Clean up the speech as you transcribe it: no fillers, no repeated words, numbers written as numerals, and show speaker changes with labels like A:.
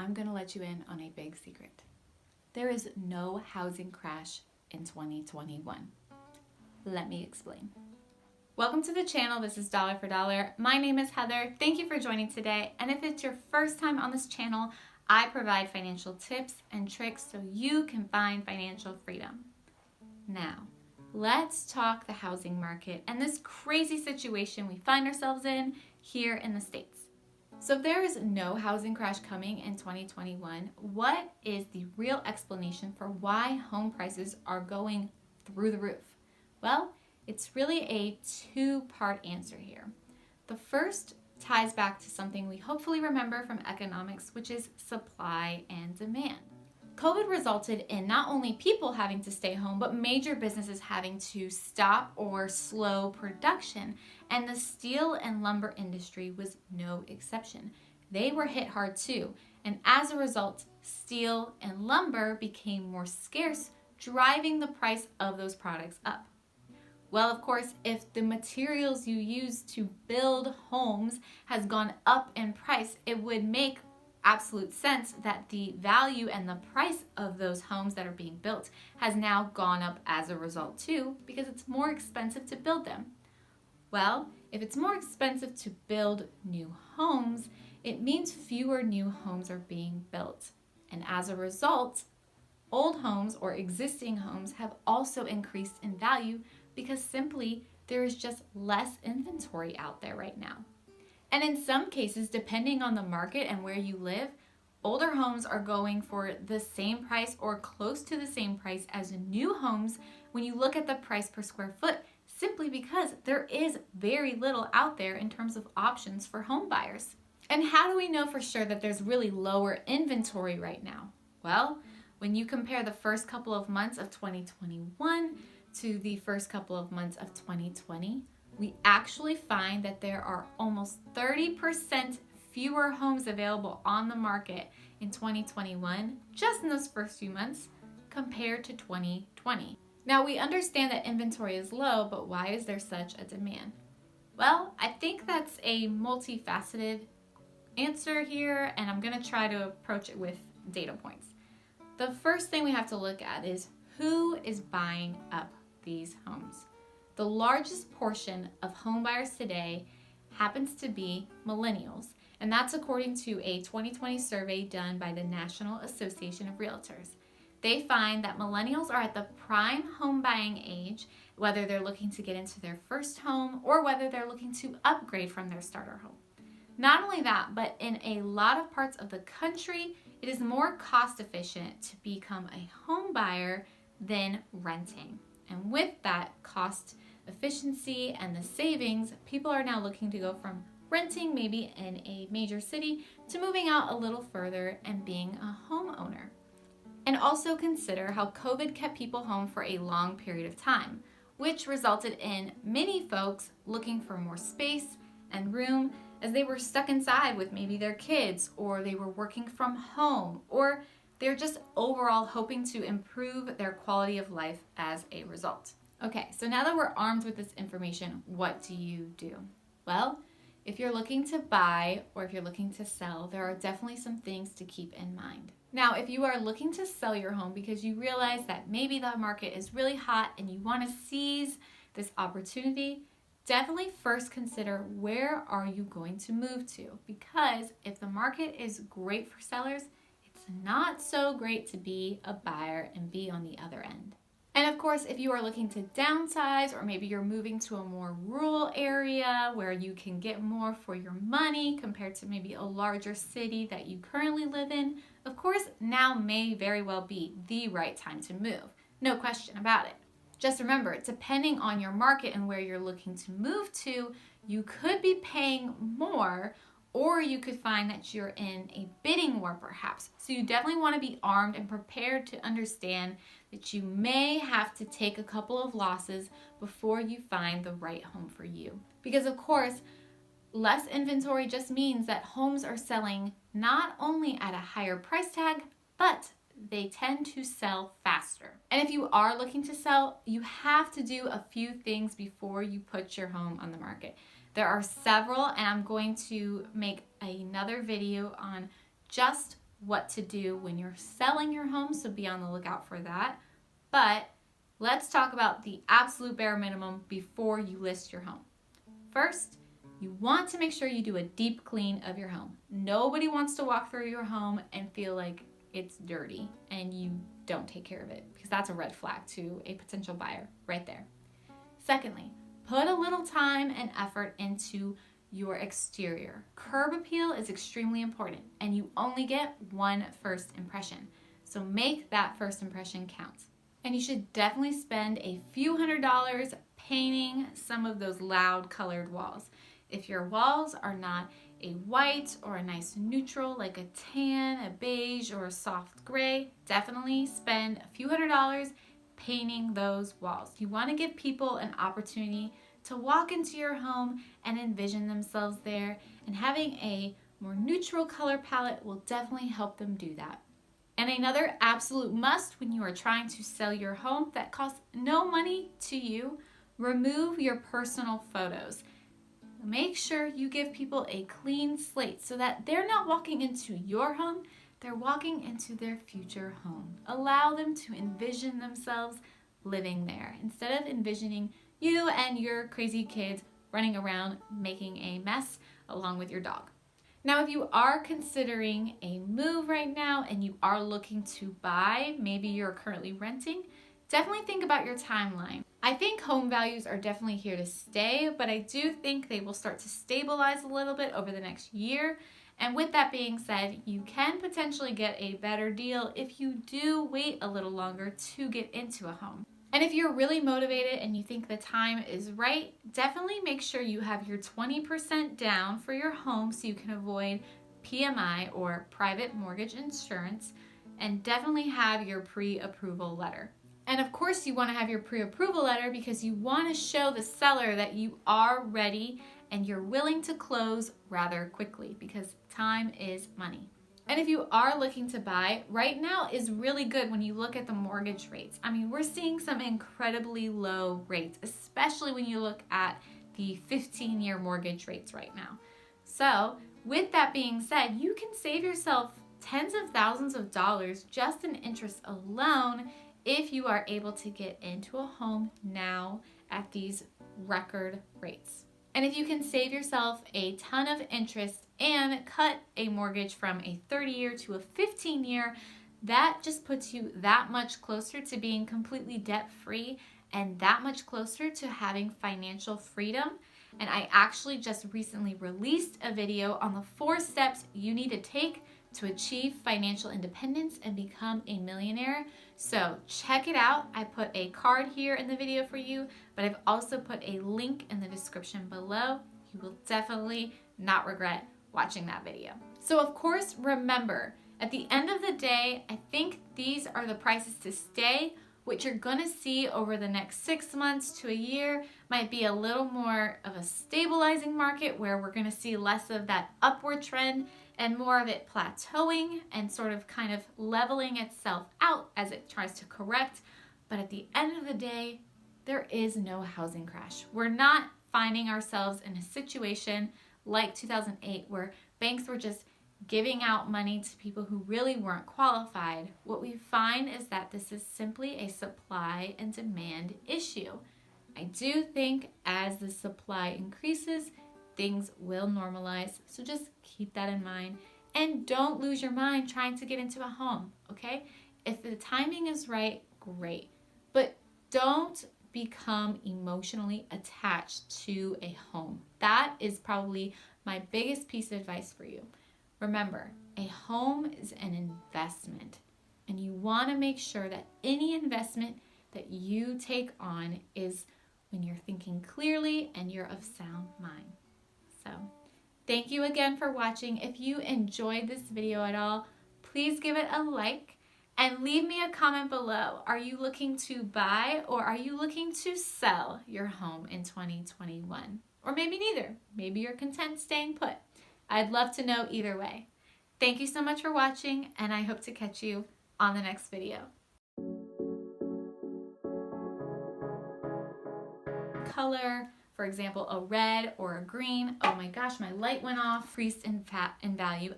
A: I'm gonna let you in on a big secret. There is no housing crash in 2021. Let me explain. Welcome to the channel. This is Dollar for Dollar. My name is Heather. Thank you for joining today. And if it's your first time on this channel, I provide financial tips and tricks so you can find financial freedom. Now, let's talk the housing market and this crazy situation we find ourselves in here in the States. So if there is no housing crash coming in 2021, what is the real explanation for why home prices are going through the roof? Well, it's really a two-part answer here. The first ties back to something we hopefully remember from economics, which is supply and demand. COVID resulted in not only people having to stay home, but major businesses having to stop or slow production. And the steel and lumber industry was no exception. They were hit hard too. And as a result, steel and lumber became more scarce, driving the price of those products up. Well, of course, if the materials you use to build homes has gone up in price, it would make absolute sense that the value and the price of those homes that are being built has now gone up as a result too, because it's more expensive to build them. Well, if it's more expensive to build new homes, it means fewer new homes are being built. And as a result, old homes or existing homes have also increased in value because simply there is just less inventory out there right now. And in some cases, depending on the market and where you live, older homes are going for the same price or close to the same price as new homes when you look at the price per square foot, simply because there is very little out there in terms of options for home buyers. And how do we know for sure that there's really lower inventory right now? Well, when you compare the first couple of months of 2021 to the first couple of months of 2020, we actually find that there are almost 30% fewer homes available on the market in 2021, just in those first few months, compared to 2020. Now, we understand that inventory is low, but why is there such a demand? Well, I think that's a multifaceted answer here, and I'm going to try to approach it with data points. The first thing we have to look at is who is buying up these homes. The largest portion of home buyers today happens to be millennials, and that's according to a 2020 survey done by the National Association of Realtors. They find that millennials are at the prime home buying age, whether they're looking to get into their first home or whether they're looking to upgrade from their starter home. Not only that, but in a lot of parts of the country, it is more cost efficient to become a home buyer than renting. And with that cost efficiency and the savings, people are now looking to go from renting maybe in a major city to moving out a little further and being a homeowner. And also consider how COVID kept people home for a long period of time, which resulted in many folks looking for more space and room as they were stuck inside with maybe their kids, or they were working from home, or they're just overall hoping to improve their quality of life as a result. Okay, so now that we're armed with this information, what do you do? Well, if you're looking to buy or if you're looking to sell, there are definitely some things to keep in mind. Now, if you are looking to sell your home because you realize that maybe the market is really hot and you want to seize this opportunity, definitely first consider where are you going to move to, because if the market is great for sellers, it's not so great to be a buyer and be on the other end. And of course, if you are looking to downsize, or maybe you're moving to a more rural area where you can get more for your money compared to maybe a larger city that you currently live in, of course, now may very well be the right time to move. No question about it. Just remember, depending on your market and where you're looking to move to, you could be paying more, or you could find that you're in a bidding war perhaps. So you definitely want to be armed and prepared to understand that you may have to take a couple of losses before you find the right home for you. Because of course, less inventory just means that homes are selling not only at a higher price tag, but they tend to sell faster. And if you are looking to sell, you have to do a few things before you put your home on the market. There are several, and I'm going to make another video on just what to do when you're selling your home, so be on the lookout for that. But let's talk about the absolute bare minimum before you list your home. First, you want to make sure you do a deep clean of your home. Nobody wants to walk through your home and feel like it's dirty and you don't take care of it, because that's a red flag to a potential buyer right there. Secondly, put a little time and effort into your exterior. Curb appeal is extremely important, and you only get one first impression. So make that first impression count. And you should definitely spend a few $100s painting some of those loud colored walls. If your walls are not a white or a nice neutral like a tan, a beige, or a soft gray, definitely spend a few $100s painting those walls. You want to give people an opportunity to walk into your home and envision themselves there, and having a more neutral color palette will definitely help them do that. And another absolute must when you are trying to sell your home that costs no money to you, remove your personal photos. Make sure you give people a clean slate so that they're not walking into your home, they're walking into their future home. Allow them to envision themselves living there instead of envisioning you and your crazy kids running around making a mess along with your dog. Now, if you are considering a move right now and you are looking to buy, maybe you're currently renting, definitely think about your timeline. I think home values are definitely here to stay, but I do think they will start to stabilize a little bit over the next year. And with that being said, you can potentially get a better deal if you do wait a little longer to get into a home. And if you're really motivated and you think the time is right, definitely make sure you have your 20% down for your home so you can avoid PMI or private mortgage insurance, and definitely have your pre-approval letter. And of course you want to have your pre-approval letter because you want to show the seller that you are ready and you're willing to close rather quickly, because time is money. And if you are looking to buy, right now is really good when you look at the mortgage rates. I mean, we're seeing some incredibly low rates, especially when you look at the 15-year mortgage rates right now. So with that being said, you can save yourself tens of thousands of dollars just in interest alone if you are able to get into a home now at these record rates. And if you can save yourself a ton of interest and cut a mortgage from a 30-year to a 15-year, that just puts you that much closer to being completely debt-free and that much closer to having financial freedom. And I actually just recently released a video on the 4 steps you need to take to achieve financial independence and become a millionaire. So check it out. I put a card here in the video for you, but I've also put a link in the description below. You will definitely not regret watching that video. So of course, remember, at the end of the day, I think these are the prices to stay. What you're gonna see over the next 6 months to a year might be a little more of a stabilizing market where we're gonna see less of that upward trend and more of it plateauing and sort of kind of leveling itself out as it tries to correct. But at the end of the day, there is no housing crash. We're not finding ourselves in a situation like 2008 where banks were just giving out money to people who really weren't qualified. What we find is that this is simply a supply and demand issue. I do think as the supply increases, things will normalize. So just keep that in mind and don't lose your mind trying to get into a home, okay? If the timing is right, great. But don't become emotionally attached to a home. That is probably my biggest piece of advice for you. Remember, a home is an investment, and you want to make sure that any investment that you take on is when you're thinking clearly and you're of sound mind. So, thank you again for watching. If you enjoyed this video at all, please give it a like and leave me a comment below. Are you looking to buy or are you looking to sell your home in 2021? Or maybe neither. Maybe you're content staying put. I'd love to know either way. Thank you so much for watching, and I hope to catch you on the next video. Color, for example, a red or a green. Oh my gosh, my light went off. Increased in value.